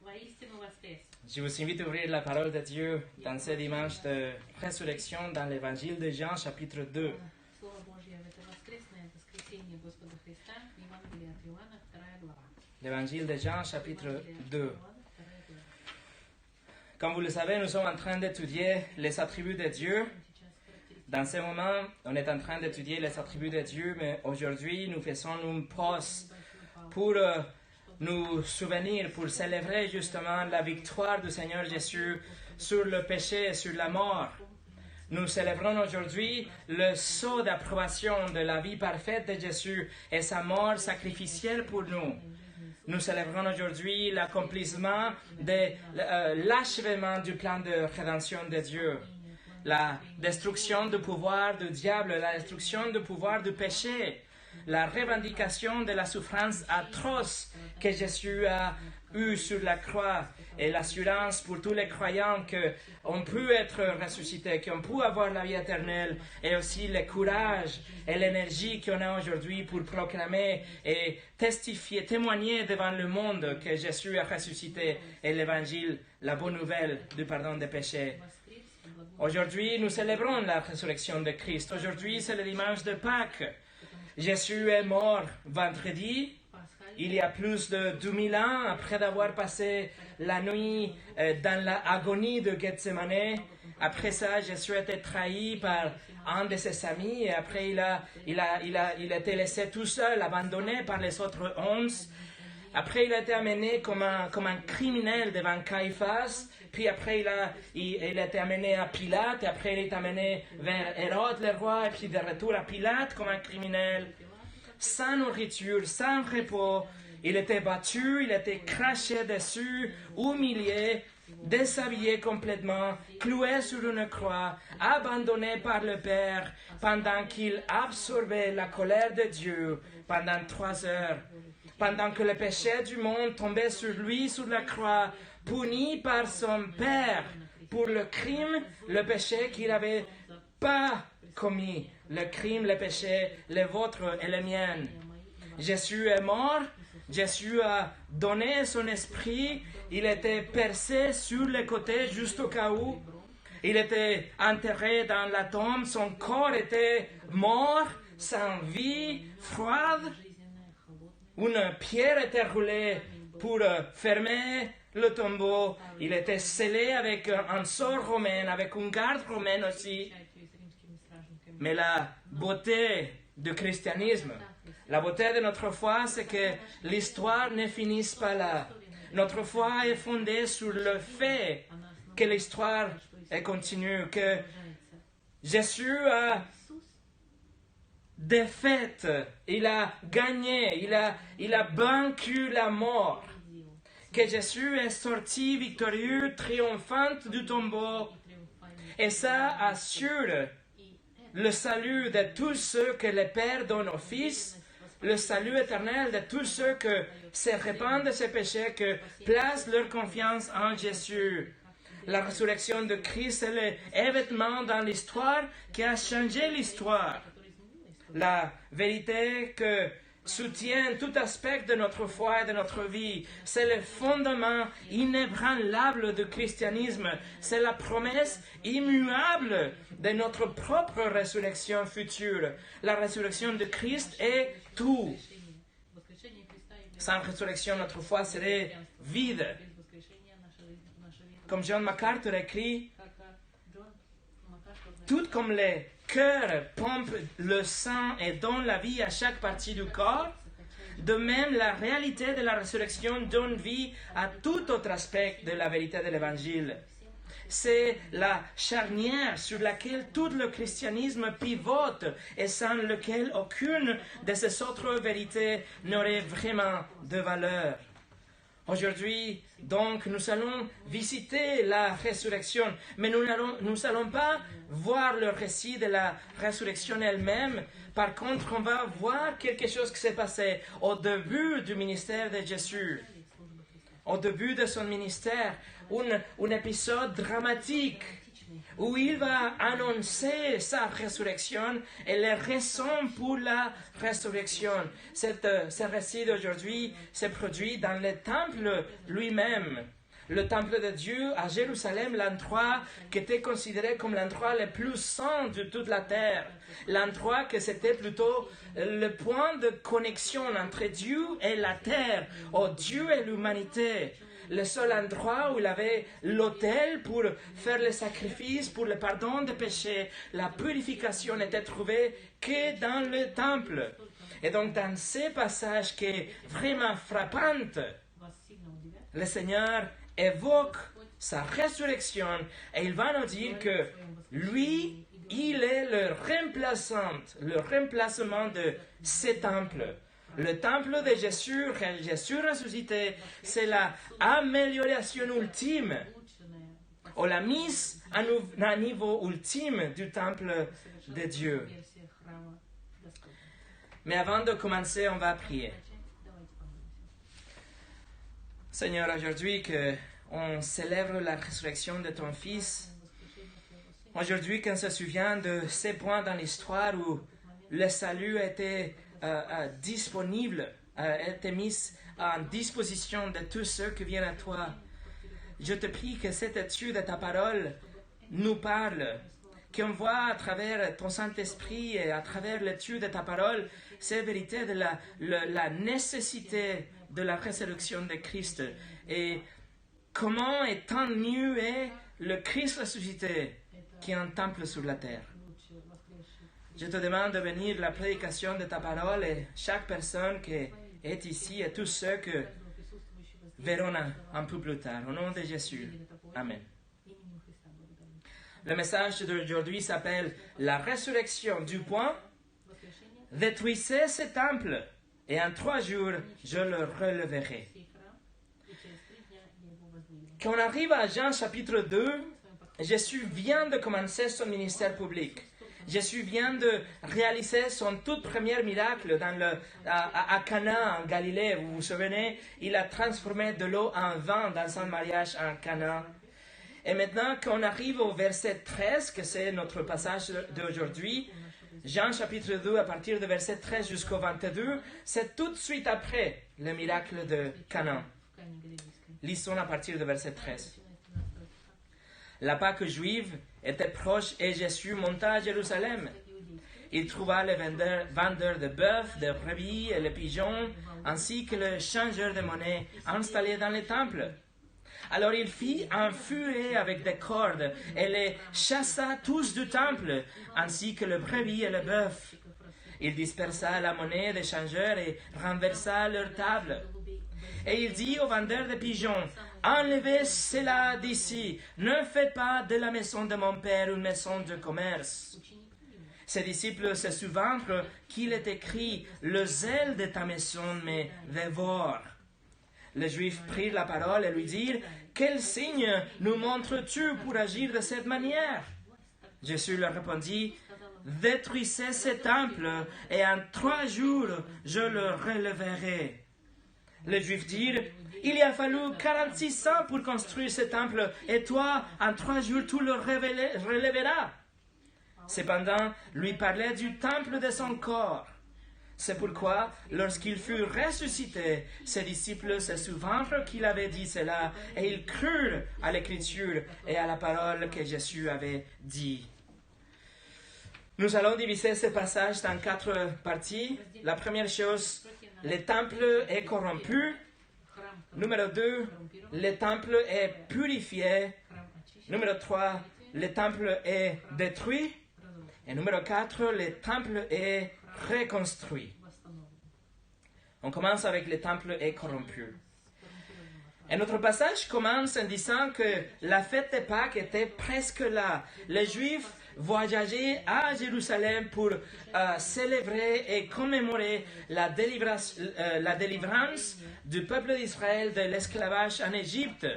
воистину воскрес. Je vous invite à ouvrir la parole de Dieu dans ce dimanche de résurrection dans l'évangile de Jean, chapitre 2. Слово Божье в это воскресное воскресенье Господа Христа, Евангелие от Иоанна, 2 глава. L'évangile de Jean, chapitre Евангелие от 2. Иоанна, 2 глава. Comme vous le savez, nous sommes en train d'étudier les attributs de Dieu. Сейчас характеристика. Dans ce moment, on est en train d'étudier les attributs de Dieu, mais aujourd'hui, nous faisons une pause pour nous souvenir, pour célébrer justement la victoire du Seigneur Jésus sur le péché et sur la mort. Nous célébrons aujourd'hui le sceau d'approbation de la vie parfaite de Jésus et sa mort sacrificielle pour nous. Nous célébrons aujourd'hui l'accomplissement de l'achèvement du plan de rédemption de Dieu, la destruction du pouvoir du diable, la destruction du pouvoir du péché, la revendication de la souffrance atroce que Jésus a eue sur la croix et l'assurance pour tous les croyants qu'on peut être ressuscité, qu'on peut avoir la vie éternelle, et aussi le courage et l'énergie qu'on a aujourd'hui pour proclamer et testifier, témoigner devant le monde que Jésus a ressuscité et l'évangile, la bonne nouvelle du pardon des péchés. Aujourd'hui, nous célébrons la résurrection de Christ. Aujourd'hui, c'est le dimanche de Pâques. Jésus est mort vendredi, il y a plus de 2000 ans, après d'avoir passé la nuit dans l'agonie de Gethsemane. Après ça, Jésus a été trahi par un de ses amis et après il a été laissé tout seul, abandonné par les autres 11. Après, il a été amené comme un criminel devant Caïphas. Puis après, il a été amené à Pilate. Et après, il est amené vers Hérode le roi. Et puis de retour à Pilate comme un criminel. Sans nourriture, sans repos. Il était battu, il était craché dessus, humilié, déshabillé complètement, cloué sur une croix, abandonné par le Père, pendant qu'il absorbait la colère de Dieu pendant 3 heures. Pendant que le péché du monde tombait sur lui, sur la croix, puni par son Père pour le crime, le péché qu'il n'avait pas commis. Le crime, le péché, le vôtre et le mien. Jésus est mort, Jésus a donné son esprit, il était percé sur le côté juste au cas où. Il était enterré dans la tombe, son corps était mort, sans vie, froide. Une pierre était roulée pour fermer le tombeau. Il était scellé avec un sceau romain, avec une garde romaine aussi. Mais la beauté du christianisme, la beauté de notre foi, c'est que l'histoire ne finisse pas là. Notre foi est fondée sur le fait que l'histoire est continue, que Jésus a défaite, il a gagné, il a vaincu la mort, que Jésus est sorti victorieux, triomphant du tombeau, et ça assure le salut de tous ceux que le Père donne au Fils, le salut éternel de tous ceux qui se répandent de ses péchés, qui placent leur confiance en Jésus. La résurrection de Christ est l'événement dans l'histoire qui a changé l'histoire. La vérité que soutient tout aspect de notre foi et de notre vie, c'est le fondement inébranlable du christianisme, c'est la promesse immuable de notre propre résurrection future. La résurrection de Christ est tout. Sans résurrection, notre foi serait vide. Comme John MacArthur écrit, tout comme les cœurs pompent le sang et donnent la vie à chaque partie du corps, de même la réalité de la résurrection donne vie à tout autre aspect de la vérité de l'Évangile. C'est la charnière sur laquelle tout le christianisme pivote et sans lequel aucune de ces autres vérités n'aurait vraiment de valeur. Aujourd'hui, donc, nous allons visiter la résurrection, mais nous n'allons pas voir le récit de la résurrection elle-même. Par contre, on va voir quelque chose qui s'est passé au début du ministère de Jésus. Au début de son ministère, un épisode dramatique où il va annoncer sa résurrection et les raisons pour la résurrection. Ce récit d'aujourd'hui s'est produit dans le temple lui-même. Le temple de Dieu à Jérusalem, l'endroit qui était considéré comme l'endroit le plus saint de toute la terre. L'endroit que c'était plutôt le point de connexion entre Dieu et la terre, ou Dieu et l'humanité. Le seul endroit où il avait l'autel pour faire le sacrifice, pour le pardon des péchés, la purification n'était trouvée que dans le temple. Et donc dans ces passages qui est vraiment frappant, le Seigneur évoque sa résurrection et il va nous dire que lui, il est le remplacement de ce temple. Le temple de Jésus ressuscité, c'est l'amélioration ultime, ou la mise à un niveau ultime du temple de Dieu. Mais avant de commencer, on va prier. Seigneur, aujourd'hui qu'on célèbre la résurrection de ton Fils, aujourd'hui qu'on se souvient de ces points dans l'histoire où le salut était disponible, était mis en disposition de tous ceux qui viennent à toi. Je te prie que cette étude de ta parole nous parle, qu'on voit à travers ton Saint-Esprit et à travers l'étude de ta parole ces vérités de la nécessité de la résurrection de Christ et comment et tant mieux est le Christ ressuscité qui est un temple sur la terre. Je te demande de bénir la prédication de ta parole et chaque personne qui est ici et tous ceux que verront un peu plus tard. Au nom de Jésus. Amen. Le message d'aujourd'hui s'appelle « La résurrection du point. Détruisez ce temple et en 3 jours, je le releverai. » Quand on arrive à Jean chapitre 2, Jésus vient de commencer son ministère public. Jésus vient de réaliser son tout premier miracle à Cana, en Galilée. Vous vous souvenez, il a transformé de l'eau en vin dans un mariage en Cana. Et maintenant, quand on arrive au verset 13, que c'est notre passage d'aujourd'hui, Jean chapitre 2, à partir du verset 13 jusqu'au 22, c'est tout de suite après le miracle de Cana. Lisons à partir du verset 13. La Pâque juive était proche et Jésus monta à Jérusalem. Il trouva les vendeurs de bœufs, de brebis et les pigeons, ainsi que le changeur de monnaie installés dans le temple. Alors il fit un furet avec des cordes et les chassa tous du temple, ainsi que le brebis et le bœuf. Il dispersa la monnaie des changeurs et renversa leur table. Et il dit aux vendeurs de pigeons, « Enlevez cela d'ici, ne faites pas de la maison de mon père une maison de commerce. » Ses disciples se souvinrent qu'il est écrit, « Le zèle de ta maison me dévore. » Les Juifs prirent la parole et lui dirent, « Quel signe nous montres-tu pour agir de cette manière ?» Jésus leur répondit, « Détruisez ce temple, et en 3 jours je le releverai. » Les Juifs dirent, « Il y a fallu 46 ans pour construire ce temple, et toi, en 3 jours, tu le relèveras. » Cependant, lui parlait du temple de son corps. C'est pourquoi, lorsqu'il fut ressuscité, ses disciples se souvinrent qu'il avait dit cela, et ils crurent à l'Écriture et à la parole que Jésus avait dit. Nous allons diviser ce passage dans 4 parties. La première chose, le temple est corrompu. Numéro 2, le temple est purifié. Numéro 3, le temple est détruit. Et numéro 4, le temple est reconstruit. On commence avec le temple est corrompu. Et notre passage commence en disant que la fête de Pâques était presque là. Les Juifs voyageaient à Jérusalem pour célébrer et commémorer la délivrance du peuple d'Israël de l'esclavage en Égypte.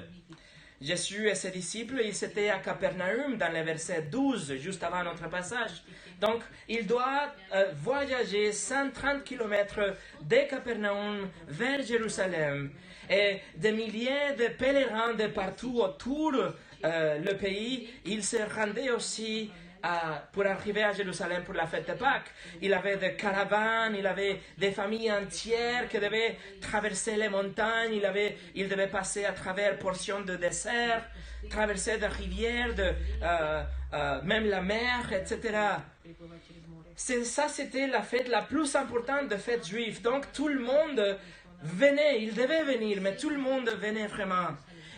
Jésus et ses disciples, ils étaient à Capernaum dans le verset 12, juste avant notre passage. Donc, il doit voyager 130 km de Capernaum vers Jérusalem. Et des milliers de pèlerins de partout autour le pays, il se rendait aussi pour arriver à Jérusalem pour la fête de Pâques. Il avait des caravanes, il avait des familles entières qui devaient traverser les montagnes, il devait passer à travers portions de désert, traverser des rivières, même la mer, etc. Ça, c'était la fête la plus importante de fête juive. Donc, tout le monde venait, il devait venir, mais tout le monde venait vraiment.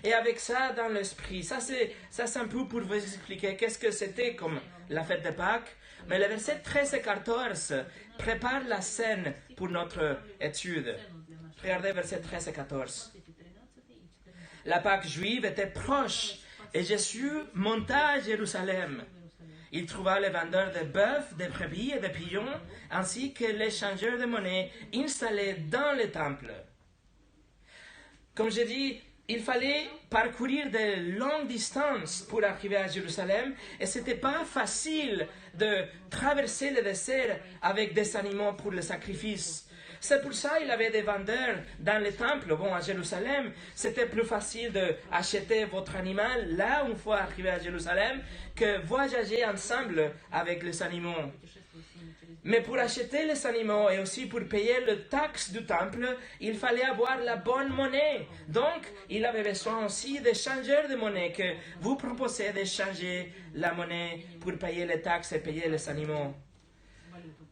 Et avec ça dans l'esprit, ça c'est un peu pour vous expliquer qu'est-ce que c'était comme la fête de Pâques. Mais les versets 13 et 14 préparent la scène pour notre étude. Regardez versets 13 et 14. La Pâque juive était proche et Jésus monta à Jérusalem. Il trouva les vendeurs de bœufs, de brebis et de pigeons, ainsi que les changeurs de monnaie installés dans le temple. Comme j'ai dit, il fallait parcourir de longues distances pour arriver à Jérusalem et ce n'était pas facile de traverser le désert avec des animaux pour le sacrifice. C'est pour ça qu'il y avait des vendeurs dans le temple. Bon, à Jérusalem, c'était plus facile d'acheter votre animal là une fois arrivé à Jérusalem que voyager ensemble avec les animaux. Mais pour acheter les animaux et aussi pour payer le taxe du temple, il fallait avoir la bonne monnaie. Donc, il avait besoin aussi des changeurs de monnaie que vous proposez de changer la monnaie pour payer les taxes et payer les animaux.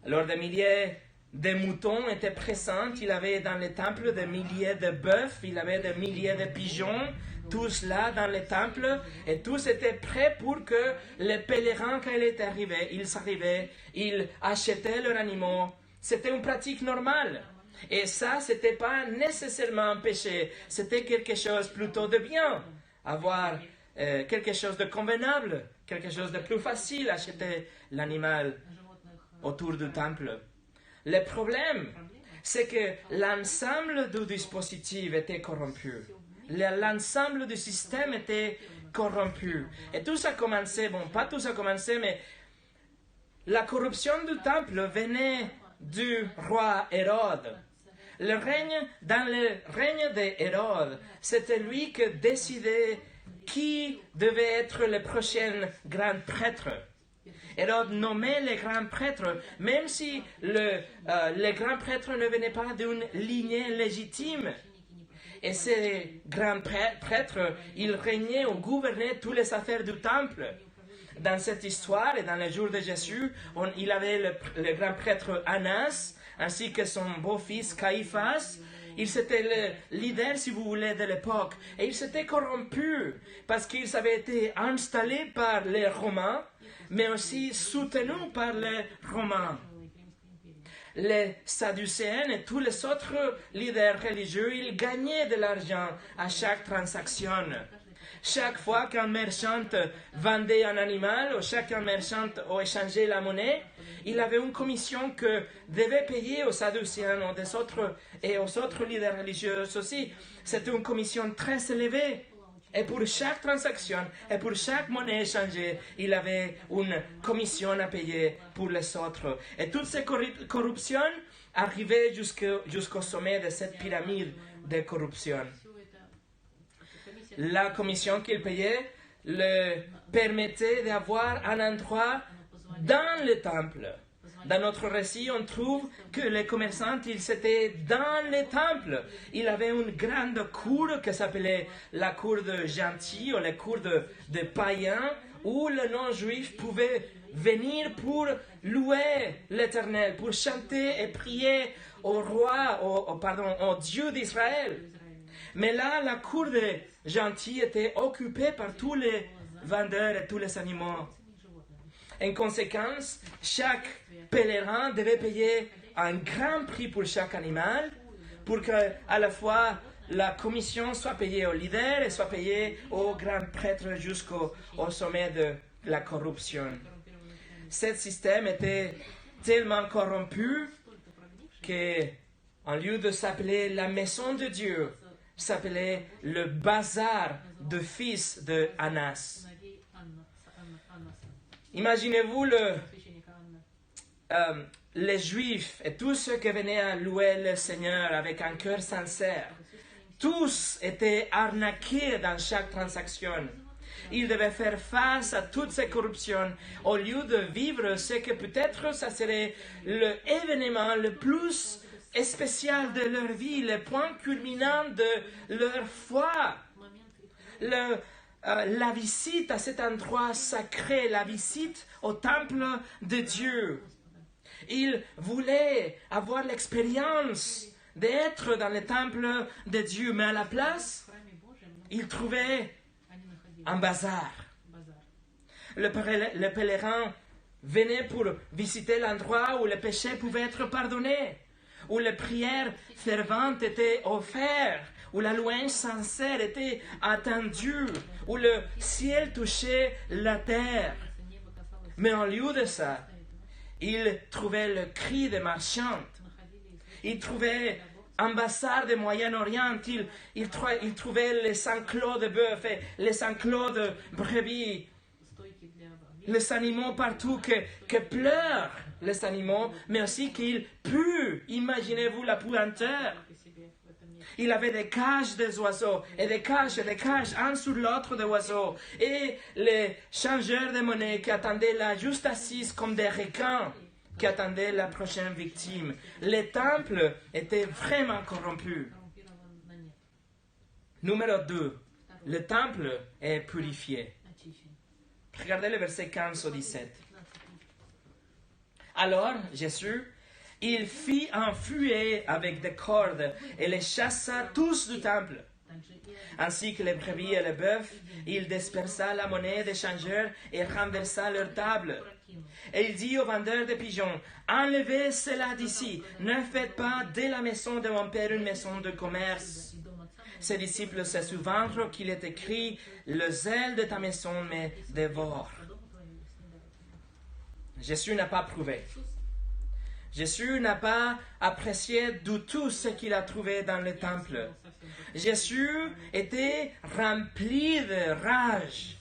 Alors, des milliers de moutons étaient présents. Il avait dans le temple des milliers de bœufs, il avait des milliers de pigeons, tous là dans le temple, et tous étaient prêts pour que les pèlerins, quand ils étaient arrivés, ils achetaient leurs animaux. C'était une pratique normale. Et ça, c'était pas nécessairement un péché, c'était quelque chose plutôt de bien. Avoir quelque chose de convenable, quelque chose de plus facile, acheter l'animal autour du temple. Le problème, c'est que l'ensemble du dispositif était corrompu. L'ensemble du système était corrompu. Et tout ça commençait, bon, pas tout ça commençait, mais la corruption du temple venait du roi Hérode. Dans le règne d'Hérode, c'était lui qui décidait qui devait être le prochain grand prêtre. Hérode nommait les grands prêtres, même si les grands prêtres ne venaient pas d'une lignée légitime. Et ces grands prêtres, ils régnaient ou gouvernaient toutes les affaires du temple. Dans cette histoire et dans les jours de Jésus, il avait le grand prêtre Annas, ainsi que son beau-fils Caïphas. Ils étaient le leader, si vous voulez, de l'époque. Et ils s'étaient corrompus parce qu'ils avaient été installés par les Romains, mais aussi soutenus par les Romains. Les Sadducéens et tous les autres leaders religieux, ils gagnaient de l'argent à chaque transaction. Chaque fois qu'un marchand vendait un animal, ou chaque marchand échangeait la monnaie, il avait une commission que devait payer aux Sadducéens et aux autres leaders religieux aussi. C'était une commission très élevée. Et pour chaque transaction et pour chaque monnaie échangée, il avait une commission à payer pour les autres. Et toutes ces corruptions arrivaient jusqu'au sommet de cette pyramide de corruption. La commission qu'il payait le permettait d'avoir un endroit dans le temple. Dans notre récit, on trouve que les commerçants, ils étaient dans le temple. Il avait une grande cour qui s'appelait la cour de gentils ou la cour de païens, où les non-juifs pouvaient venir pour louer l'Éternel, pour chanter et prier au roi, au Dieu d'Israël. Mais là, la cour des gentils était occupée par tous les vendeurs et tous les animaux. En conséquence, chaque pèlerin devait payer un grand prix pour chaque animal, pour qu'à la fois la commission soit payée au leader et soit payée au grand prêtre jusqu'au sommet de la corruption. Ce système était tellement corrompu qu'en lieu de s'appeler la maison de Dieu, s'appelait le bazar de fils de Annas. Imaginez-vous les Juifs et tous ceux qui venaient à louer le Seigneur avec un cœur sincère. Tous étaient arnaqués dans chaque transaction. Il devait faire face à toutes ces corruptions au lieu de vivre ce que peut-être ça serait l'événement le plus spécial de leur vie, le point culminant de leur foi. La visite à cet endroit sacré, la visite au temple de Dieu. Ils voulaient avoir l'expérience d'être dans le temple de Dieu, mais à la place, ils trouvaient un bazar. Le pèlerin venait pour visiter l'endroit où le péché pouvait être pardonné, où les prières ferventes étaient offertes, où la louange sincère était attendue, où le ciel touchait la terre. Mais en lieu de ça, il trouvait le cri des marchands. Il trouvait un bazar du Moyen-Orient. Il trouvait les sanglots de bœuf et les sanglots de brebis. Les animaux partout que pleurent les animaux, mais aussi qu'ils puent. Imaginez-vous la puanteur. Il avait des cages des oiseaux, et des cages, un sur l'autre des oiseaux. Et les changeurs de monnaie qui attendaient là, juste assis comme des requins, qui attendaient la prochaine victime. Le temple était vraiment corrompu. Numéro 2. Le temple est purifié. Regardez le verset 15 au 17. Alors, Jésus, il fit un fouet avec des cordes et les chassa tous du temple. Ainsi que les brebis et les bœufs, il dispersa la monnaie des changeurs et renversa leur table. Et il dit aux vendeurs de pigeons, enlevez cela d'ici, ne faites pas de la maison de mon père une maison de commerce. Ses disciples se souvinrent qu'il est écrit, le zèle de ta maison me dévore. Jésus n'a pas prouvé. Jésus n'a pas apprécié du tout ce qu'il a trouvé dans le temple. Jésus était rempli de rage.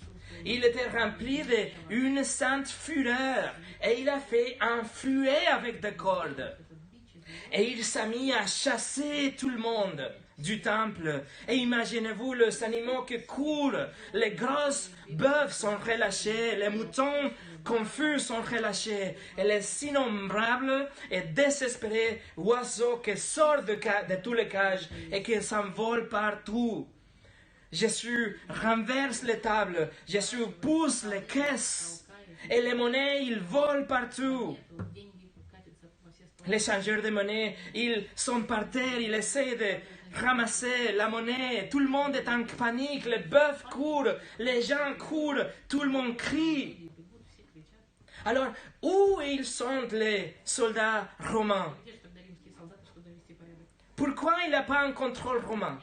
Il était rempli d'une sainte fureur. Et il a fait un fouet avec des cordes. Et il s'est mis à chasser tout le monde du temple. Et imaginez-vous les animaux qui courent. Les grosses bœufs sont relâchés. Les moutons confus sont relâchés. Et les innombrables et désespérés oiseaux qui sortent de tous les cages et qui s'envolent partout. Jésus renverse les tables. Jésus pousse les caisses. Et les monnaies, ils volent partout. Les changeurs de monnaie, ils sont par terre, ils essaient de ramasser la monnaie. Tout le monde est en panique, les bœufs courent, les gens courent, tout le monde crie. Alors, où ils sont les soldats romains? Pourquoi il n'y a pas un contrôle romain?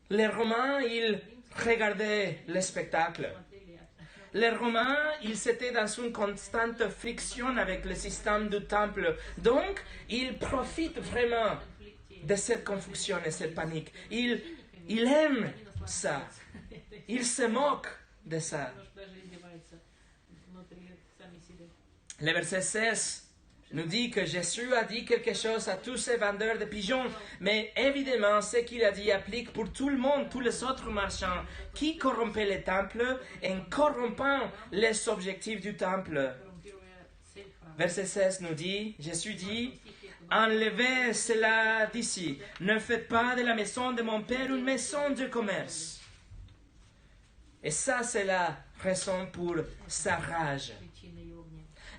Les Romains, ils regardaient le spectacle. Les Romains, ils étaient dans une constante friction avec le système du temple. Donc, ils profitent vraiment de cette confusion et cette panique. Ils aiment ça. Ils se moquent de ça. Le verset 16 nous dit que Jésus a dit quelque chose à tous ces vendeurs de pigeons, mais évidemment, ce qu'il a dit applique pour tout le monde, tous les autres marchands qui corrompaient le temple en corrompant les objectifs du temple. Verset 16 nous dit, Jésus dit, « Enlevez cela d'ici, ne faites pas de la maison de mon Père une maison de commerce. » Et ça, c'est la raison pour sa rage.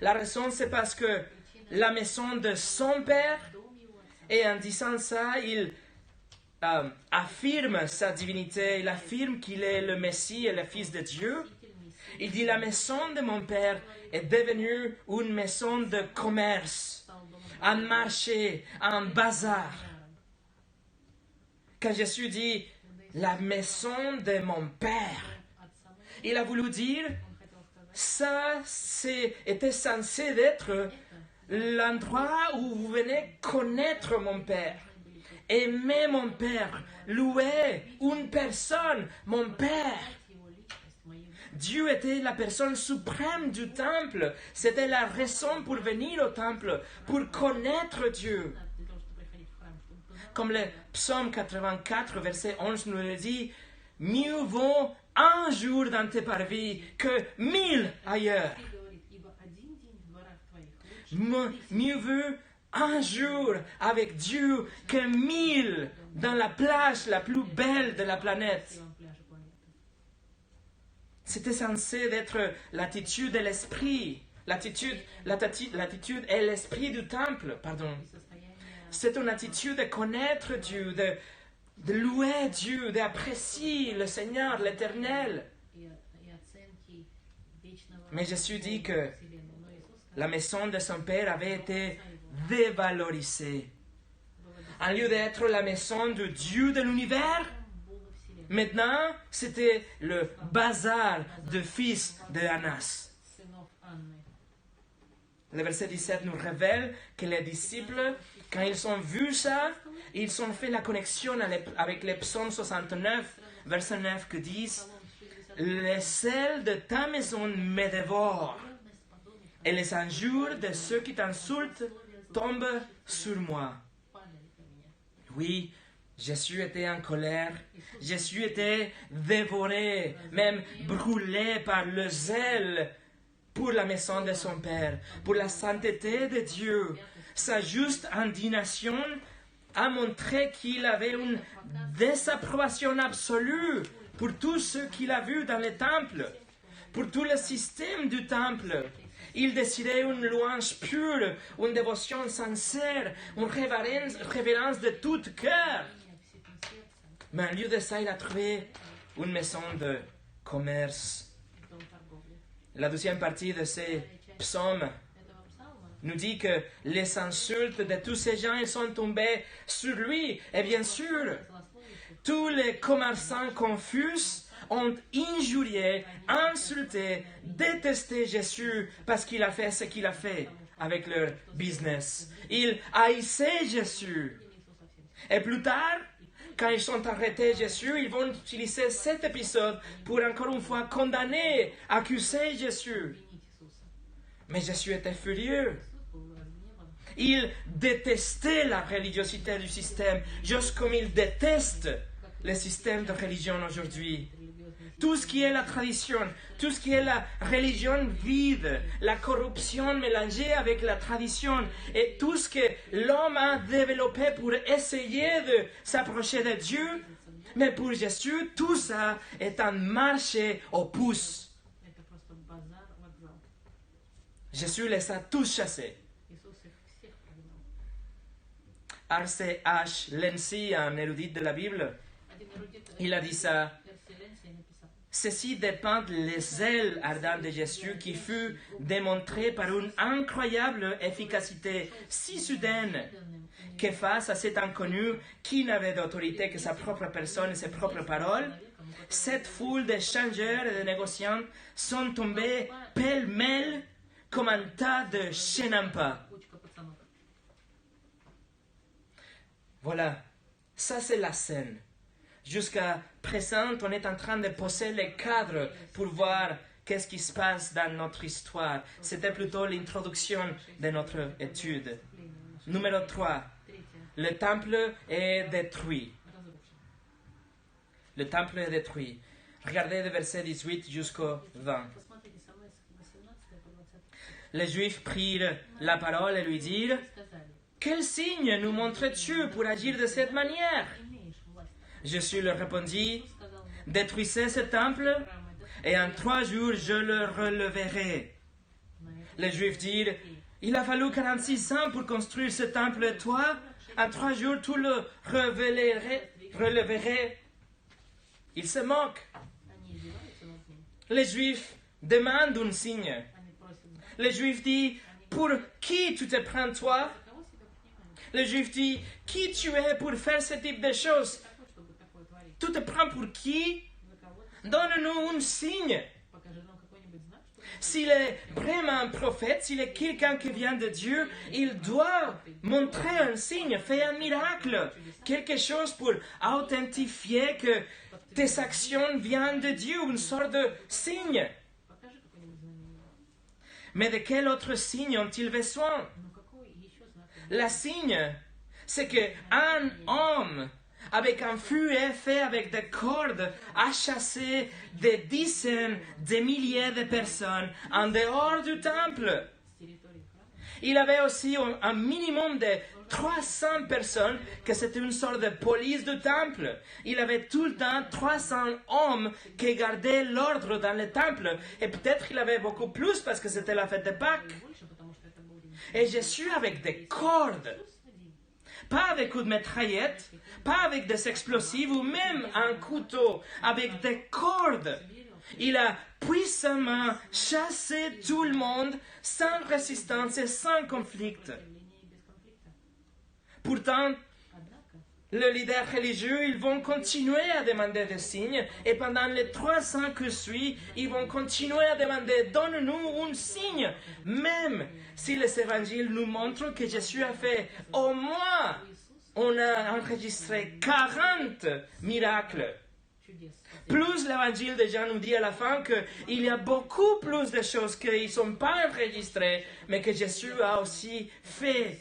La raison, c'est parce que la maison de son Père, et en disant ça, il affirme sa divinité, il affirme qu'il est le Messie et le Fils de Dieu. Il dit, la maison de mon Père est devenue une maison de commerce, un marché, un bazar. Quand Jésus dit, la maison de mon Père, il a voulu dire, ça était censé être l'endroit où vous venez connaître mon Père, aimer mon Père, louer une personne, mon Père. Dieu était la personne suprême du temple. C'était la raison pour venir au temple, pour connaître Dieu. Comme le psaume 84, verset 11 nous le dit, « mieux vaut un jour dans tes parvis que 1000 ailleurs. И говорит, ибо один день в дворах твоих лучше Mieux vaut un jour avec Dieu que 1000 dans la plage la plus belle de la planète. красивом пляже планеты. C'était censé être l'attitude de l'esprit. L'attitude et l'esprit du temple, pardon. И состояние C'est une attitude de connaître Dieu, de louer Dieu, d'apprécier le Seigneur, l'Éternel. и оценки вечного Mais Jésus dit que Вселенной. Но Иисус сказал, la maison de son Père avait été dévalorisée. En lieu d'être la maison de Dieu de l'univers, Бога Вселенной, maintenant c'était le bazar de fils de Anas. сынов Анны. Le verset 17 nous révèle que les disciples, quand ils ont vu ça, ils ont fait la connexion avec le psaume 69, verset 9, qui dit « Les sels de ta maison me dévorent, et les injures de ceux qui t'insultent tombent sur moi. » Oui, Jésus était en colère, Jésus était dévoré, même brûlé par le zèle pour la maison de son Père, pour la sainteté de Dieu. Sa juste indignation a montré qu'il avait une désapprobation absolue pour tout ce qu'il a vu dans le temple, pour tout le système du temple. Il désirait une louange pure, une dévotion sincère, une révérence de tout cœur. Mais en lieu de ça, il a trouvé une maison de commerce. Дом торговли. La deuxième partie de ces psaumes Этого псалма nous dit que les insultes de tous ces gens, ils sont tombés sur lui. Et bien sûr, злословящих tous les commerçants confus ont injurié, insulté, détesté Jésus parce qu'il a fait ce qu'il a fait avec leur business. Ils haïssaient Jésus. Et plus tard, quand ils sont arrêtés Jésus, ils vont utiliser cet épisode pour encore une fois condamner, accuser Jésus. обвинить Иисуса. Mais Jésus était furieux. Иисус был разгневан. Il détestait la religiosité du système, juste comme il déteste le système de religion aujourd'hui. Tout ce qui est la tradition, tout ce qui est la religion vide, la corruption mélangée avec la tradition et tout ce que l'homme a développé pour essayer de s'approcher de Dieu. Mais pour Jésus, tout ça est un marché aux pouces. Это просто базар, вокзал. Jésus les a tous chassés. Иисус их всех прогнал. R.C.H. Lindsay, un érudit de la Bible, Один эрудит il a dit ça. Ленсий написал. Ceci dépend des ailes ardentes de Jésus qui fut démontré par une incroyable efficacité si soudaine que face à cet inconnu qui n'avait d'autorité que sa propre personne et ses propres paroles, cette foule de changeurs et de négociants sont tombés pêle-mêle comme un tas de chenampas. Кучка пацанов. Voilà, ça c'est la scène. Jusqu'à présent, on est en train de poser le cadre pour voir qu'est-ce qui se passe dans notre histoire. C'était plutôt l'introduction de notre étude. Numéro 3. Третье. Le temple est détruit. Разрушен. Le temple est détruit. Regardez le verset 18 jusqu'au 20. Посмотрите со мной с 18 по 20. Les Juifs prirent la parole et lui dirent Сказали, « Quel signe nous montres-tu pour agir de cette manière ?» имеешь власть. Jésus leur répondit Сказал, « Détruisez ce temple храм этот, et en 3 jours je le releverai. » на это Les Juifs dirent, il a fallu 46 ans pour construire ce temple et toi, en 3 jours tu le releverais. Ils se moquent. они издеваются над ним. Les Juifs demandent un signe. Они просят, Les Juifs disent, pour qui tu te prends toi? за кого себя принимаешь? Les Juifs disent, qui tu es pour faire ce type de choses? Такой, чтобы такое творить. Tu te prends pour qui? За кого ты? Donne-nous un signe. Покажи нам какой-нибудь знак, что ты S'il est vraiment un prophète, s'il est quelqu'un qui vient de Dieu, il doit montrer un signe, faire un miracle, quelque chose pour authentifier que tes actions viennent de Dieu, une sorte de signe. покажи какое-нибудь знамение. Mais de quel autre signe ont-ils besoin? Ну какой еще знак? Le signe, c'est qu'un homme avec un fouet fait avec des cordes, a chassé des dizaines de milliers de personnes en dehors du temple. с территории храма. Il avait aussi un minimum de 300 personnes, que c'était une sorte de police du temple. Il avait tout le temps 300 hommes qui gardaient l'ordre dans le temple. Et peut-être qu'il avait beaucoup plus parce que c'était la fête de Pâques. Больше, потому что это был день. Et Jésus avec des cordes, Иисус один. pas avec coups de mitraillette, pas avec des explosifs ou même un couteau, avec des cordes. Il a puissamment chassé tout le monde sans résistance et sans conflit. Сопротивление без конфликта. Pourtant, Однако, les leaders religieux, ils vont continuer à demander des signes et pendant les 3 ans qui suivent, ils vont continuer à demander « Donne-nous un signe » même si les évangiles nous montrent que Jésus a fait au moins, on a enregistré 40 miracles. чудес. Plus l'évangile de Jean nous dit à la fin qu'il y a beaucoup plus de choses qui ne sont pas enregistrées, mais que Jésus a aussi fait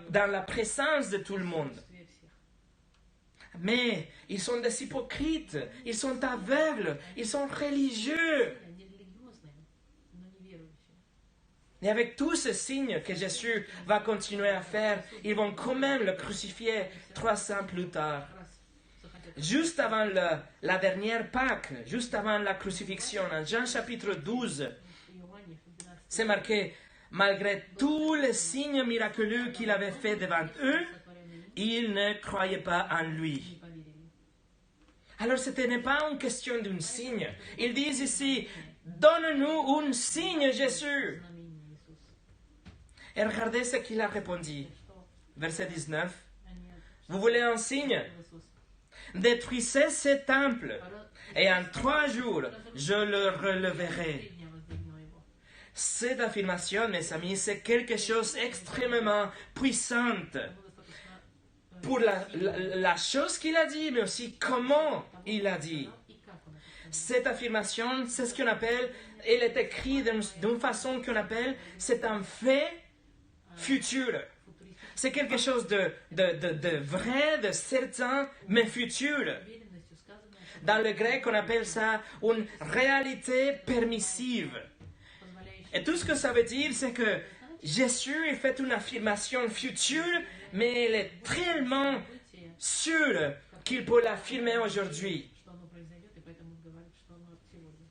dans la présence de tout le monde. Присутствие всех. Mais ils sont des hypocrites, ils sont aveugles, ils sont religieux. Они религиозные, но не верующие. Et avec tous ces signes que Jésus va continuer à faire, ils vont quand même le crucifier 3 ans plus tard. Раз захотят Juste avant la dernière Pâque, juste avant la crucifixion, en Jean chapitre 12, Иоанне в 12 c'est marqué, malgré tous les signes miraculeux qu'il avait fait devant eux, сотворенными ils ne croyaient pas en не lui. поверили. Alors ce n'est pas une question d'un signe. Ils disent ici, donne-nous un signe, Jésus. Знамение Иисус. Et regardez ce qu'il a répondu. Что Verset 19. они Vous voulez un signe? Иисус. Détruisez ce temple, Пора- et en 3 jours, je le releverai. 3 дня воздвигну его. Cette affirmation, mes amis, c'est quelque chose d'extrêmement puissant Ему достаточно pour la chose qu'il a dit, mais aussi comment il a dit. и как он это сказал. Cette affirmation, c'est ce qu'on appelle, elle est écrite d'une façon qu'on appelle, c'est un fait futur. Футуристически, C'est quelque chose de vrai, de certain, mais futur. уверенностью сказанное, Dans le grec, on appelle ça une réalité permissive. позволяющее Et tout ce que ça veut dire, c'est que Jésus fait une affirmation future, mais elle est tellement событие, sûre qu'il peut l'affirmer aujourd'hui. что оно произойдет, и поэтому говорит, что оно сегодня.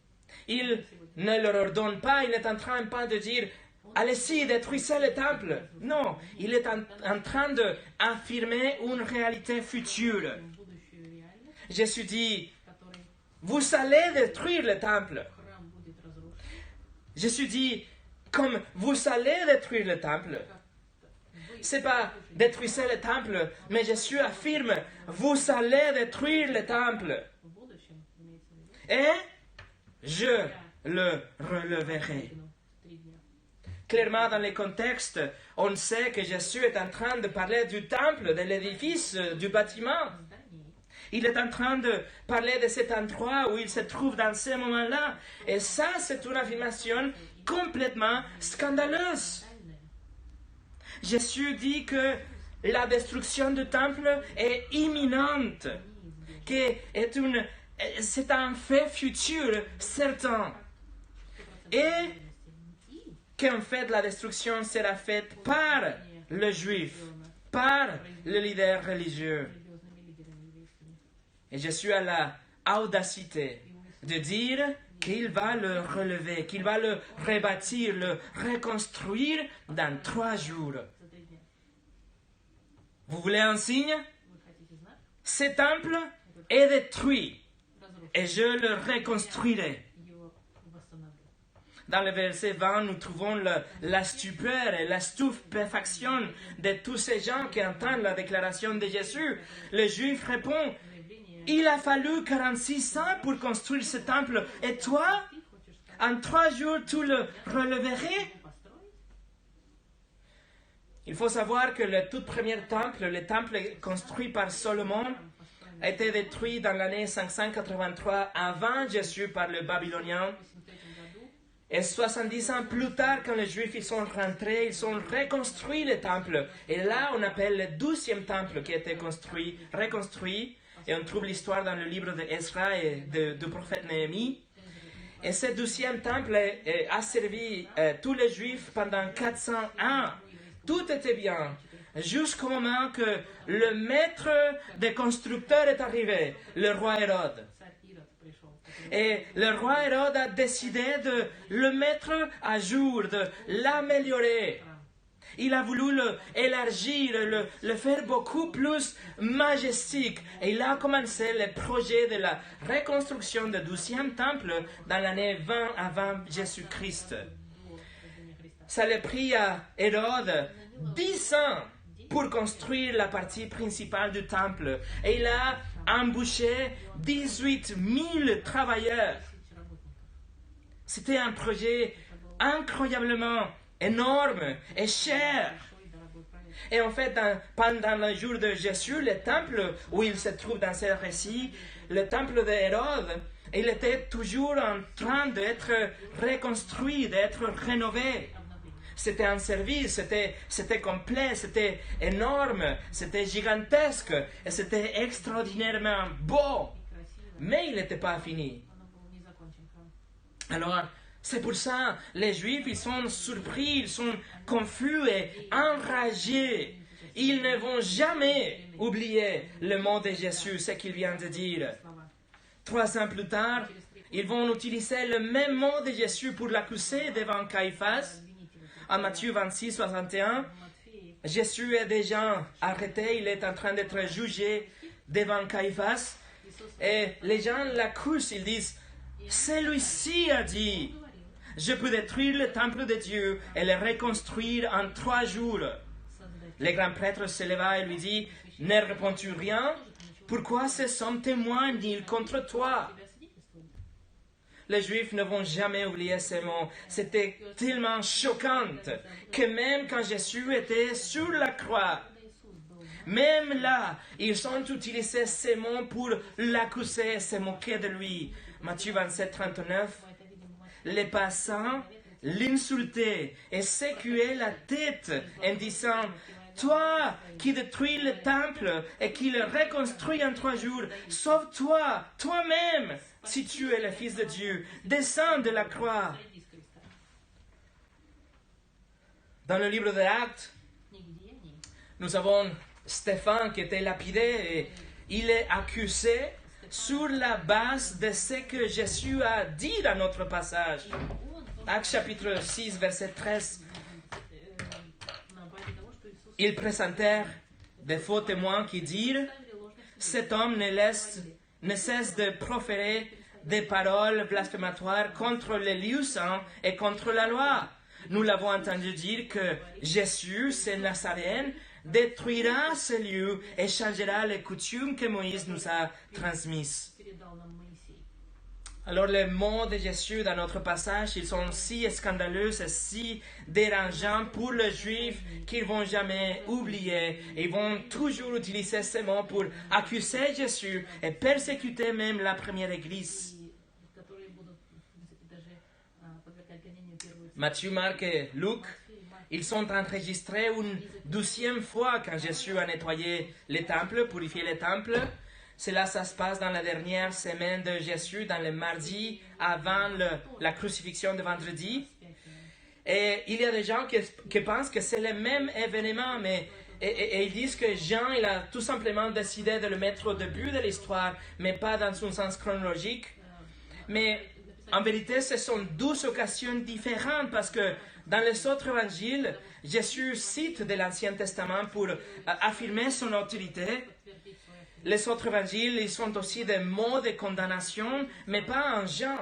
Il ne leur ordonne pas, il n'est en train pas de dire allez-y, détruisez le temple. Non, il est en train d'affirmer une réalité future. Будущую реальность, Jésus dit в которой vous allez détruire le temple. храм будет разрушен. Jésus dit comme vous allez détruire le temple. Вы C'est pas détruisez le temple, mais Jésus affirme vous allez détruire le temple в будущем, имеется в виду, et je le releverai. выгну 3 дня. Clairement, dans les contextes, on sait que Jésus est en train de parler du temple, de l'édifice, du bâtiment. Здании Il est en train de parler de cet endroit où il se trouve dans ce moment-là. Et ça, c'est une affirmation complètement scandaleuse. тайное. Jésus dit que la destruction du temple est imminente, que c'est un fait futur certain, et qu'en fait la destruction sera faite par le juif, par le leader religieux. Религиозными лидерами еврейскими. Et Jésus a la audacité de dire qu'il va le relever, qu'il va le rebâtir, le reconstruire dans 3 jours. За 3 дня. Vous voulez un signe? Вы хотите знак? Ce temple est détruit Разрушен. et je le reconstruirai. Его восстановлю. Dans le verset 20, nous trouvons la stupeur et la stupéfaction de tous ces gens qui entendent la déclaration de Jésus. Le juif répond, Заявление. il a fallu 46 ans pour construire ce temple et toi, Ты хочешь сказать, en 3 jours, tu le releverais? его построить? Il faut savoir que le tout premier temple, le temple construit par Salomon, Построенный a été détruit dans l'année 583 avant Jésus par le Babylonien. в 803 году. Et 70 ans plus tard, quand les Juifs ils sont rentrés, ils ont reconstruit le temple. Et là, on appelle le 12e temple qui a été reconstruit. Et on trouve l'histoire dans le livre d'Ezra et du prophète Néhémie. Et ce 12e temple a servi tous les Juifs pendant 400 ans. Tout était bien. Jusqu'au moment que le maître des constructeurs est arrivé, le roi Hérode. Et le roi Hérode a décidé de le mettre à jour, de l'améliorer. Il a voulu l'élargir, le faire beaucoup plus majestique. Et il a commencé le projet de la reconstruction du 12e temple dans l'année 20 avant Jésus-Christ. Ça l'a pris à Hérode 10 ans pour construire la partie principale du temple. Et il a embauché 18 000 travailleurs. C'était un projet incroyablement énorme et cher. Et en fait, pendant le jour de Jésus, le temple où il se trouve dans ce récit, le temple d'Hérode, il était toujours en train d'être reconstruit, d'être rénové. C'était un service, c'était complet, c'était énorme, c'était gigantesque et c'était extraordinairement beau. Mais il n'était pas fini. Alors, c'est pour ça, les Juifs, ils sont surpris, ils sont confus et enragés. Ils ne vont jamais oublier le mot de Jésus, ce qu'il vient de dire. 3 ans plus tard, ils vont utiliser le même mot de Jésus pour l'accuser devant Caïphas. En Matthieu 26, 61, Jésus est déjà arrêté, il est en train d'être jugé devant Caïphas. Et les gens l'accusent, ils disent, celui-ci a dit, je peux détruire le temple de Dieu et le reconstruire en 3 jours. Le grand prêtre se leva et lui dit, ne réponds-tu rien? Pourquoi ces hommes témoignent-ils contre toi? Les Juifs ne vont jamais oublier ces mots. C'était tellement choquant que même quand Jésus était sur la croix, même là, ils ont utilisé ces mots pour l'accuser, se moquer de lui. Matthieu 27, 39. Les passants l'insultaient et secouaient la tête en disant, toi qui détruis le temple et qui le reconstruis en 3 jours, sauve-toi, toi-même, si tu es le Fils de Dieu, descends de la croix. Dans le livre des Actes, nous avons Stéphane qui était lapidé et il est accusé sur la base de ce que Jésus a dit dans notre passage. Actes chapitre 6, verset 13. Ils présentèrent des faux témoins qui dirent, cet homme ne cesse de proférer des paroles blasphématoires contre les lieux saints et contre la loi. Nous l'avons entendu dire que Jésus, ce Nazaréen, détruira ce lieu et changera les coutumes que Moïse nous a transmises. Alors les mots de Jésus dans notre passage, ils sont si scandaleux et si dérangeants pour les Juifs qu'ils ne vont jamais oublier. Ils vont toujours utiliser ces mots pour accuser Jésus et persécuter même la première Église. Matthieu, Marc et Luc, ils sont enregistrés une 12e fois quand Jésus a nettoyé les temples, purifié les temples. Cela, ça se passe dans la dernière semaine de Jésus, dans le mardi, avant la crucifixion de vendredi. Et il y a des gens qui pensent que c'est le même événement, mais et ils disent que Jean, il a tout simplement décidé de le mettre au début de l'histoire, mais pas dans un sens chronologique. Mais en vérité, ce sont 12 occasions différentes, parce que dans les autres évangiles, Jésus cite de l'Ancien Testament pour affirmer son autorité. Les autres évangiles, ils sont aussi des mots de condamnation, mais pas en Jean.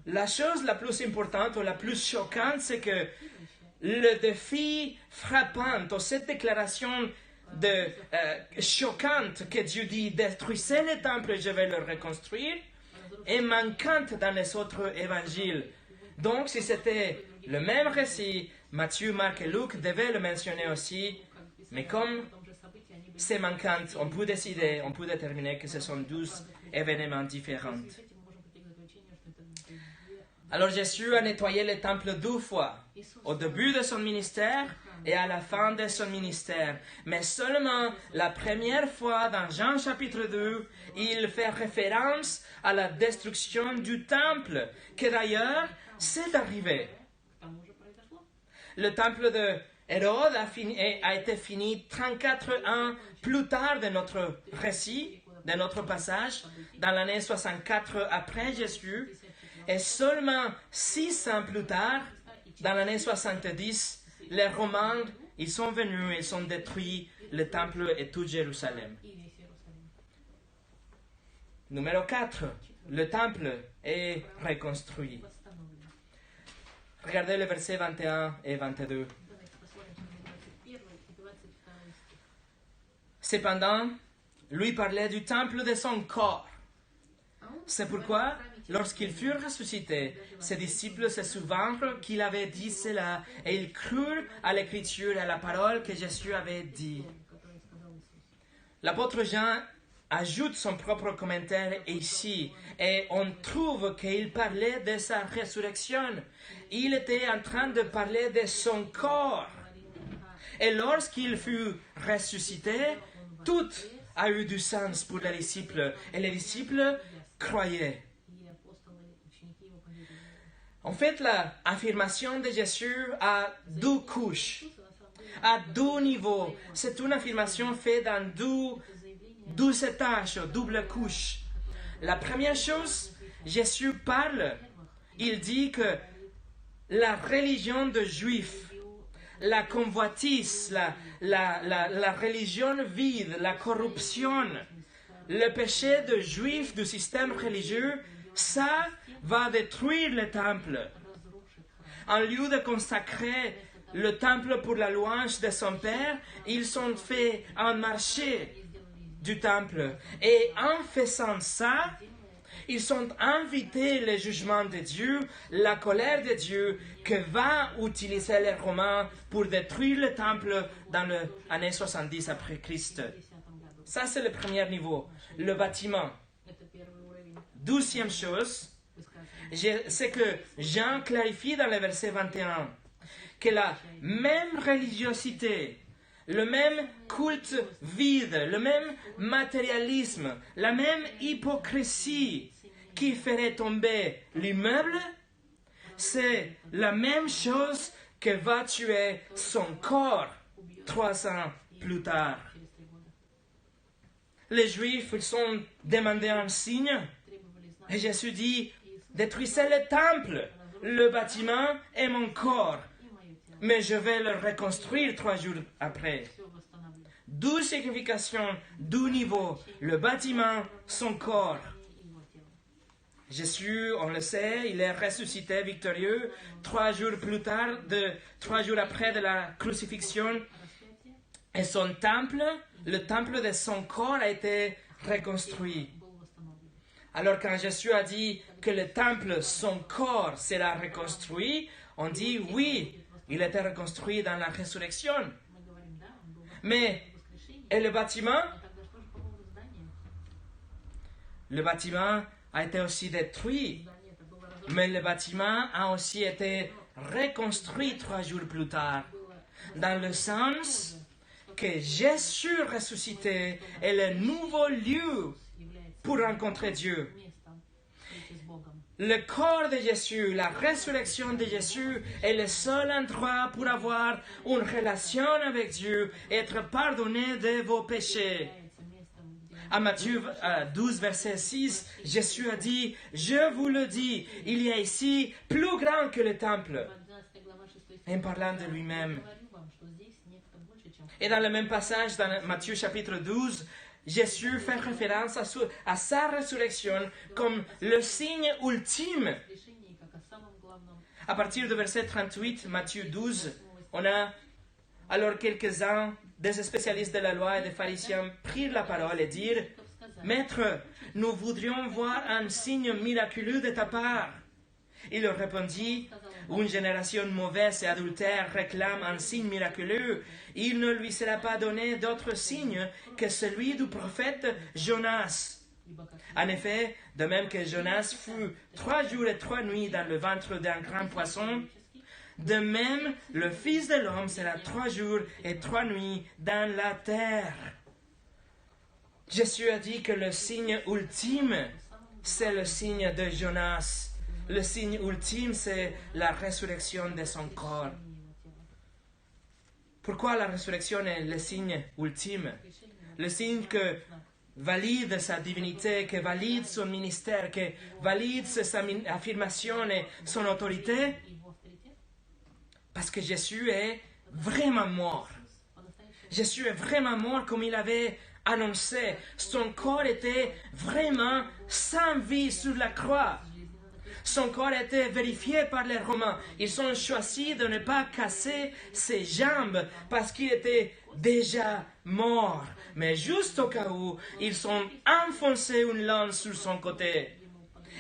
La chose la plus importante ou la plus choquante, c'est que le défi frappant, ou cette déclaration choquante que Dieu dit, détruisez le temple et je vais le reconstruire, est manquante dans les autres évangiles. Donc, si c'était le même récit, Matthieu, Marc et Luc devaient le mentionner aussi, mais comme c'est manquant, on peut déterminer que ce sont 12 événements différents. Alors Jésus a nettoyé le temple 2 fois, au début de son ministère et à la fin de son ministère. Mais seulement la première fois dans Jean chapitre 2, il fait référence à la destruction du temple, que d'ailleurs c'est arrivé. Там уже произошло. Le temple de Hérode a été fini 34 ans plus tard de notre récit, de notre passage, dans l'année 64 après Jésus, et seulement 6 ans plus tard, dans l'année 70, les Romains, ils sont venus, ils ont détruit le temple et tout Jérusalem. И весь Иерусалим. Numéro 4, le temple est reconstruit. Восстановлен. Regardez les versets 21 et 22. Давайте посмотрим 21 и 22 стих. Cependant, lui parlait du temple de son corps. А он C'est pourquoi, lorsqu'ils furent ressuscités, ses disciples se souvinrent qu'il avait dit cela et ils crurent à l'écriture et à la parole que Jésus avait dit. который сказал Иисус. L'apôtre Jean ajoute son propre commentaire ici et on trouve qu'il parlait de sa résurrection. Il était en train de parler de son corps. Et lorsqu'il fut ressuscité, tout a eu du sens pour les disciples et les disciples croyaient. И апостолы, ученики его поверили. En fait, l'affirmation de Jésus a deux couches, Иисус, на самом деле, à deux niveaux. C'est une affirmation faite dans заявление, deux étages, double couche. La première chose, Jésus parle, il dit que la religion des Juifs, la convoitise, la religion vide, la corruption, le péché des Juifs du système religieux, ça va détruire le temple. разрушит храм. En lieu de consacrer le temple pour la louange de son Père, ils ont fait un marché du temple. Et en faisant ça, ils ont invité le jugement de Dieu, la colère de Dieu, que va utiliser les Romains pour détruire le temple dans l'année 70 après Christ. В 10 году. Ça, c'est le premier niveau, le bâtiment. Это первый уровень Deuxième chose, высказывания. c'est que Jean clarifie dans le verset 21 que la même religiosité, le même culte vide, le même matérialisme, la même hypocrisie qui ferait tomber l'immeuble, c'est la même chose que va tuer son corps 3 ans plus tard. Через 3 года Les Juifs, ils ont demandé un signe требовали знать. et Jésus dit, détruisez le temple, le bâtiment et mon corps, И мое тело. mais je vais le reconstruire 3 jours après. Все восстановлю. Deux significations, deux niveaux, le bâtiment, son corps. И его тело. Jésus, on le sait, il est ressuscité victorieux 3 jours plus tard, 3 jours après de la crucifixion, Распятие et son temple, le temple de son corps a été reconstruit. был восстановлен. Alors quand Jésus a dit que le temple, son corps, sera reconstruit, on dit oui, il était reconstruit dans la résurrection. Мы говорим, да, он был Mais, в воскрешении. et le bâtiment? А тогда что же по поводу здания? Le bâtiment a été aussi détruit, Здание это было разрушено. mais le bâtiment a aussi été reconstruit 3 jours plus tard, Было dans le sens que Jésus ressuscité est le nouveau lieu является pour rencontrer Dieu. местом встречи с Богом. Le corps de Jésus, la résurrection de Jésus est le seul endroit pour avoir une relation avec Dieu, être pardonné de vos péchés. Является местом, где À Matthieu 12, verset 6, Jésus a dit, je vous le dis, il y a ici plus grand que le temple, в 11 глава 6 стих en parlant de lui-même. говорю вам, что здесь нечто больше, чем Et dans le même passage, dans Matthieu chapitre 12, Jésus fait référence à sa résurrection comme le signe ultime. решение, как о самом главном. À partir du verset 38, Matthieu 12, on a alors quelques-uns des spécialistes de la loi et des pharisiens prirent la parole et dirent, Maître, nous voudrions voir un signe miraculeux de ta part. Il leur répondit, une génération mauvaise et adultère réclame un signe miraculeux. Il ne lui sera pas donné d'autre signe que celui du prophète Jonas. En effet, de même que Jonas fut 3 jours et 3 nuits dans le ventre d'un grand poisson, de même le Fils de l'homme sera 3 jours et 3 nuits dans la terre. Jésus a dit que le signe ultime, c'est le signe de Jonas. Le signe ultime, c'est la résurrection de son corps. Pourquoi la résurrection est le signe ultime? Le signe que valide sa divinité, que valide son ministère, que valide sa affirmation et son autorité? Parce que Jésus est vraiment mort. Jésus est vraiment mort comme il avait annoncé. Son corps était vraiment sans vie sur la croix. Son corps a été vérifié par les Romains. Ils ont choisi de ne pas casser ses jambes parce qu'il était déjà mort. Mais juste au cas où, ils ont enfoncé une lance sur son côté.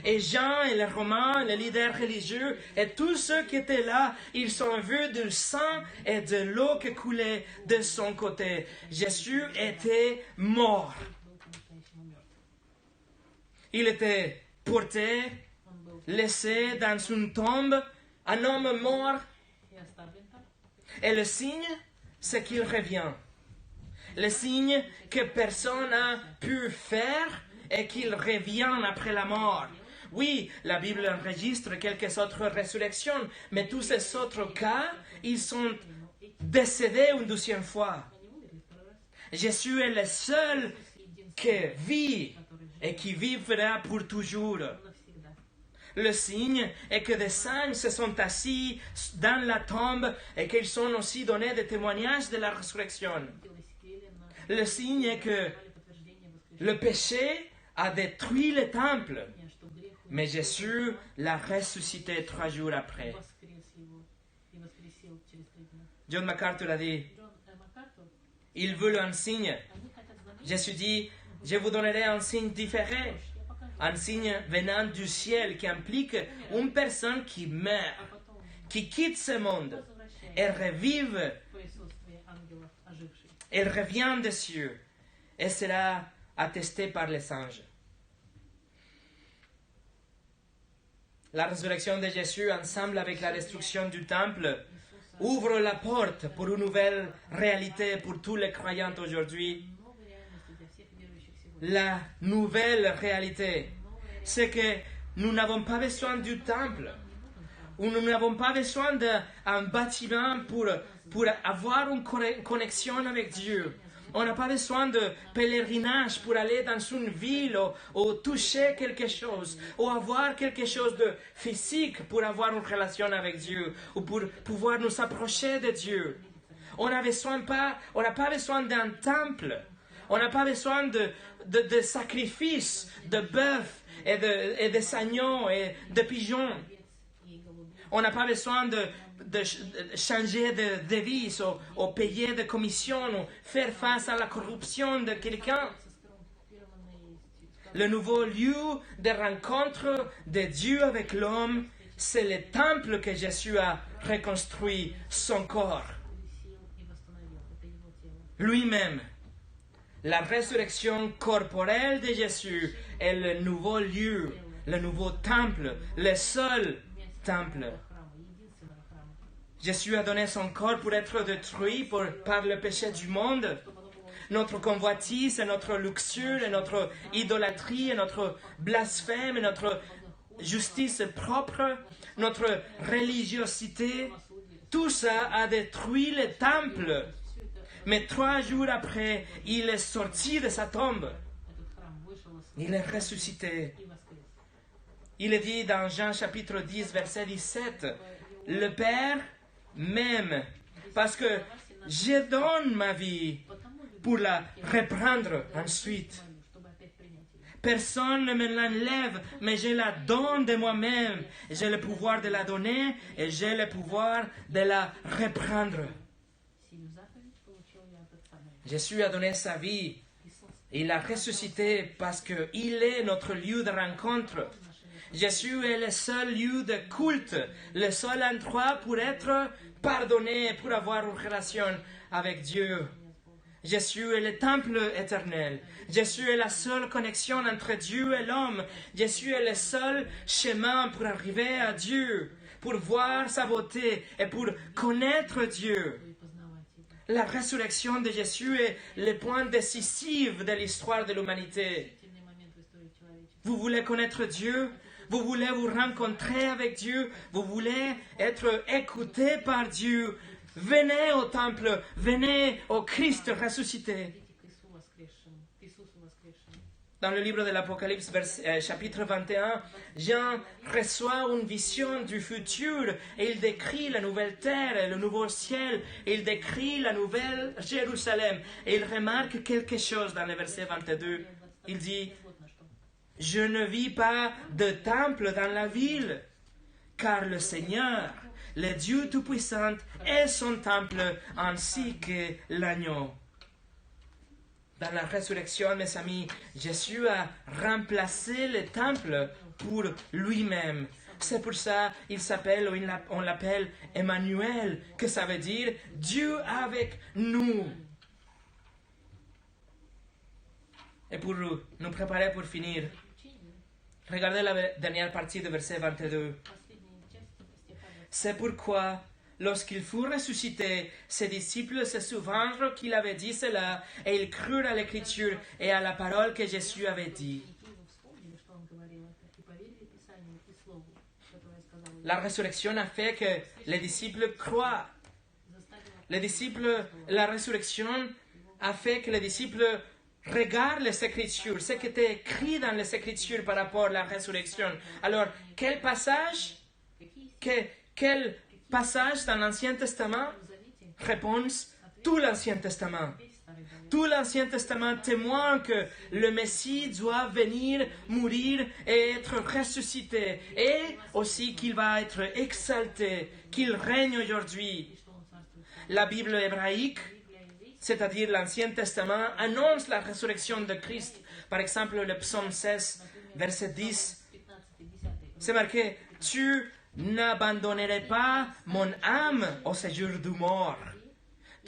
Et Jean et les Romains, les leaders religieux et tous ceux qui étaient là, ils ont vu du sang et de l'eau qui coulait de son côté. Jésus était mort. Il était porté, laissé dans une tombe, un homme mort. Et le signe, c'est qu'il revient. Le signe que personne n'a pu faire et qu'il revient après la mort. Oui, la Bible enregistre quelques autres résurrections, mais tous ces autres cas, ils sont décédés une deuxième fois. Jésus est le seul qui vit et qui vivra pour toujours. Le signe est que des anges se sont assis dans la tombe et qu'ils ont aussi donné des témoignages de la résurrection. Le signe est que le péché a détruit le temple, mais Jésus l'a ressuscité 3 jours après. John MacArthur a dit, il veut un signe. Jésus dit, je vous donnerai un signe différent. Un signe venant du ciel qui implique une personne qui meurt, qui quitte ce monde, et revive, elle revient des cieux, et sera attestée par les anges. La résurrection de Jésus, ensemble avec la destruction du temple, ouvre la porte pour une nouvelle réalité pour tous les croyants aujourd'hui. La nouvelle réalité, c'est que nous n'avons pas besoin du temple, ou nous n'avons pas besoin d'un bâtiment pour avoir une connexion avec Dieu. On n'a pas besoin de pèlerinage pour aller dans une ville ou toucher quelque chose, ou avoir quelque chose de physique pour avoir une relation avec Dieu, ou pour pouvoir nous approcher de Dieu. On n'a pas besoin d'un temple. On n'a pas besoin de sacrifices, de bœufs et de agneaux et de pigeons. On n'a pas besoin de changer de devise ou payer de commission ou faire face à la corruption de quelqu'un. Le nouveau lieu de rencontre de Dieu avec l'homme, c'est le temple que Jésus a reconstruit, son corps. Lui-même. La résurrection corporelle de Jésus est le nouveau lieu, le nouveau temple, le seul temple. Jésus a donné son corps pour être détruit par le péché du monde. Notre convoitise, et notre luxure, et notre idolâtrie, et notre blasphème, et notre justice propre, notre religiosité, tout ça a détruit le temple. Mais 3 jours après, il est sorti de sa tombe. Il est ressuscité. Il est dit dans Jean chapitre 10, verset 17, « Le Père m'aime parce que je donne ma vie pour la reprendre ensuite. Personne ne me l'enlève, mais je la donne de moi-même. J'ai le pouvoir de la donner et j'ai le pouvoir de la reprendre. » Jésus a donné sa vie. Il l'a ressuscité parce qu'il est notre lieu de rencontre. Jésus est le seul lieu de culte, le seul endroit pour être pardonné, pour avoir une relation avec Dieu. Jésus est le temple éternel. Jésus est la seule connexion entre Dieu et l'homme. Jésus est le seul chemin pour arriver à Dieu, pour voir sa beauté et pour connaître Dieu. La résurrection de Jésus est le point décisif de l'histoire de l'humanité. Vous voulez connaître Dieu? Vous voulez vous rencontrer avec Dieu? Vous voulez être écouté par Dieu? Venez au temple, venez au Christ ressuscité. Dans le livre de l'Apocalypse, chapitre 21, Jean reçoit une vision du futur et il décrit la nouvelle terre et le nouveau ciel. Et il décrit la nouvelle Jérusalem. Et il remarque quelque chose dans le verset 22. Il dit, « Je ne vis pas de temple dans la ville, car le Seigneur, le Dieu Tout-Puissant, est son temple ainsi que l'agneau. » Dans la résurrection, mes amis, Jésus a remplacé le temple pour lui-même. C'est pour ça qu'il s'appelle, ou on l'appelle Emmanuel, que ça veut dire Dieu avec nous. Et pour nous préparer pour finir, regardez la dernière partie du verset 22. C'est pourquoi, lorsqu'il fut ressuscité, ses disciples se souvinrent qu'il avait dit cela, et ils crurent à l'Écriture et à la parole que Jésus avait dit. La résurrection a fait que les disciples croient. La résurrection a fait que les disciples regardent les Écritures, ce qui était écrit dans les Écritures par rapport à la résurrection. Alors, quel passage dans l'Ancien Testament? Réponse, tout l'Ancien Testament. Tout l'Ancien Testament témoigne que le Messie doit venir, mourir et être ressuscité. Et aussi qu'il va être exalté, qu'il règne aujourd'hui. La Bible hébraïque, c'est-à-dire l'Ancien Testament, annonce la résurrection de Christ. Par exemple, le psaume 16, verset 10, c'est marqué « Tu n'abandonnerai pas mon âme au séjour du mort.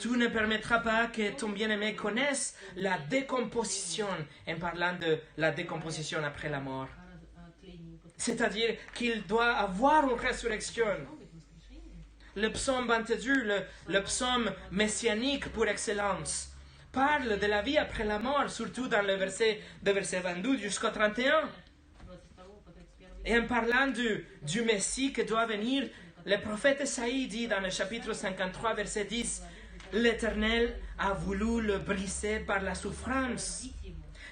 Tu ne permettras pas que ton bien-aimé connaisse la décomposition, en parlant de la décomposition après la mort. C'est-à-dire qu'il doit avoir une résurrection. Le psaume 22, le psaume messianique pour excellence, parle de la vie après la mort, surtout dans le verset 22 jusqu'au 31. Et en parlant du Messie qui doit venir, le prophète Esaïe dit dans le chapitre 53, verset 10, « L'Éternel a voulu le briser par la souffrance.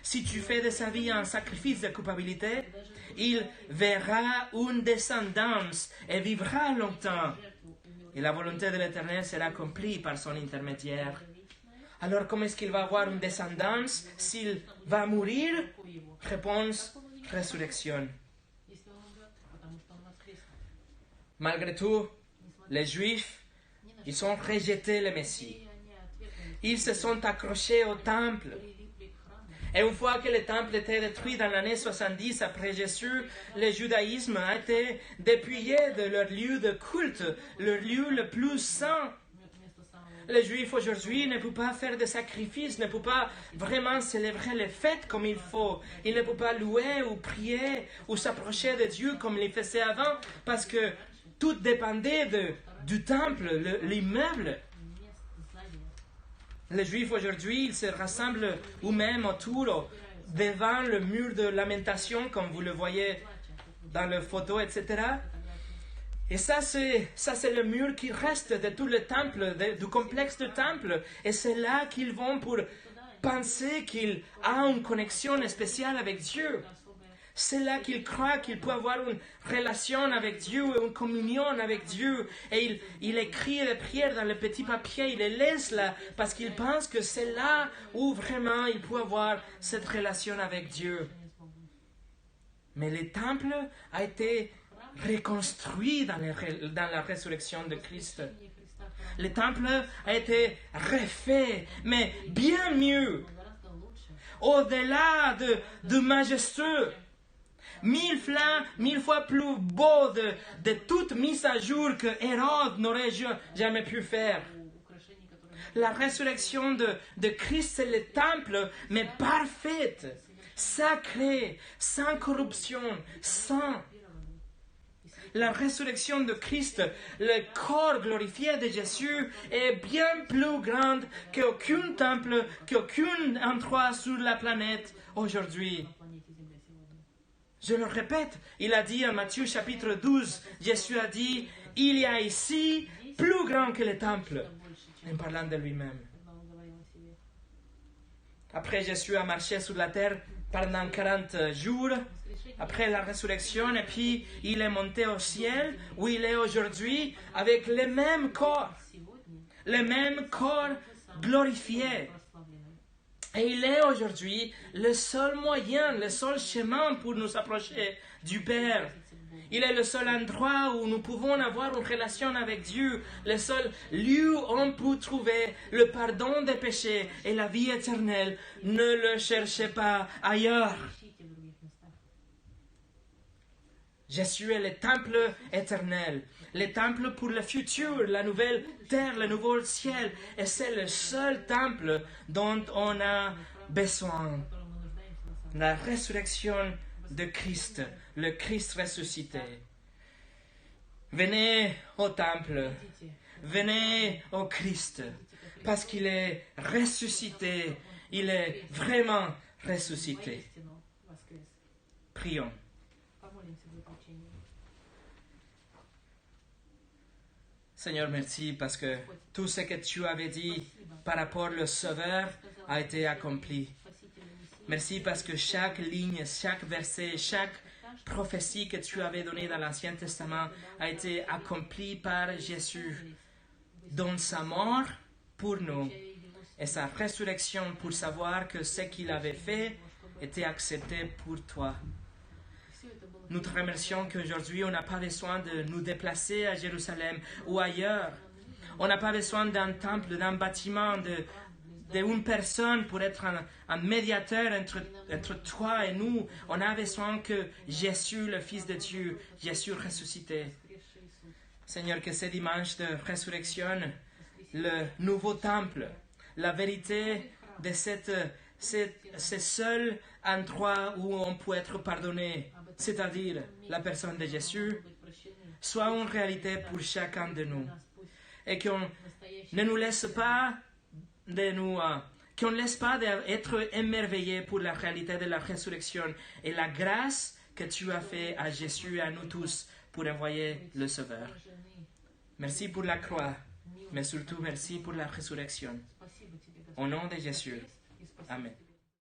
Si tu fais de sa vie un sacrifice de culpabilité, il verra une descendance et vivra longtemps. Et la volonté de l'Éternel sera accomplie par son intermédiaire. » Alors, comment est-ce qu'il va avoir une descendance s'il va mourir? Réponse, résurrection. Malgré tout, les Juifs, ils ont rejeté le Messie. Ils se sont accrochés au temple. Et une fois que le temple était détruit dans l'année 70 après Jésus, le judaïsme a été dépouillé de leur lieu de culte, leur lieu le plus saint. Les Juifs aujourd'hui ne peuvent pas faire de sacrifices, ne peuvent pas vraiment célébrer les fêtes comme il faut. Ils ne peuvent pas louer ou prier ou s'approcher de Dieu comme ils faisaient avant parce que tout dépendait du temple, l'immeuble. Les Juifs aujourd'hui, ils se rassemblent eux-mêmes autour, devant le mur de lamentation, comme vous le voyez dans les photos, etc. Et ça, c'est le mur qui reste de tout le temple, du complexe du temple. Et c'est là qu'ils vont pour penser qu'ils ont une connexion spéciale avec Dieu. C'est là qu'il croit qu'il peut avoir une relation avec Dieu, une communion avec Dieu. Et il écrit les prières dans le petit papier, il les laisse là, parce qu'il pense que c'est là où vraiment il peut avoir cette relation avec Dieu. Mais le temple a été reconstruit dans la résurrection de Christ. Le temple a été refait, mais bien mieux, au-delà de majestueux. 1000 fois plus beau de toute mise à jour que Hérode n'aurait jamais pu faire. La résurrection de Christ, c'est le temple, mais parfaite, sacré, sans corruption, sans. La résurrection de Christ, le corps glorifié de Jésus est bien plus grand qu'aucun temple, qu'aucun endroit sur la planète aujourd'hui. Je le répète, il a dit en Matthieu chapitre 12, Jésus a dit, il y a ici plus grand que le temple, en parlant de lui-même. Après, Jésus a marché sur la terre pendant 40 jours, après la résurrection, et puis il est monté au ciel, où il est aujourd'hui, avec le même corps glorifié. Et il est aujourd'hui le seul moyen, le seul chemin pour nous approcher du Père. Il est le seul endroit où nous pouvons avoir une relation avec Dieu, le seul lieu où on peut trouver le pardon des péchés et la vie éternelle. Ne le cherchez pas ailleurs. Jésus est le temple éternel, le temple pour le futur, la nouvelle terre, le nouveau ciel. Et c'est le seul temple dont on a besoin. La résurrection de Christ, le Christ ressuscité. Venez au temple, venez au Christ, parce qu'il est ressuscité, il est vraiment ressuscité. Prions. Seigneur, merci parce que tout ce que tu avais dit par rapport au Sauveur a été accompli. Merci parce que chaque ligne, chaque verset, chaque prophétie que tu avais donnée dans l'Ancien Testament a été accomplie par Jésus, dans sa mort pour nous et sa résurrection pour savoir que ce qu'il avait fait était accepté pour toi. Nous te remercions qu'aujourd'hui, on n'a pas besoin de nous déplacer à Jérusalem ou ailleurs. On n'a pas besoin d'un temple, d'un bâtiment, d'une personne pour être un médiateur entre toi et nous. On a besoin que Jésus, le Fils de Dieu, Jésus ressuscité. Seigneur, que ce dimanche de résurrection, le nouveau temple, la vérité de ce seul endroit où on peut être pardonné, c'est-à-dire la personne de Jésus, soit une réalité pour chacun de nous. Et qu'on ne nous laisse pas qu'on ne laisse pas d'être émerveillés pour la réalité de la résurrection et la grâce que tu as fait à Jésus et à nous tous pour envoyer le Sauveur. Merci pour la croix, mais surtout merci pour la résurrection. Au nom de Jésus. Amen.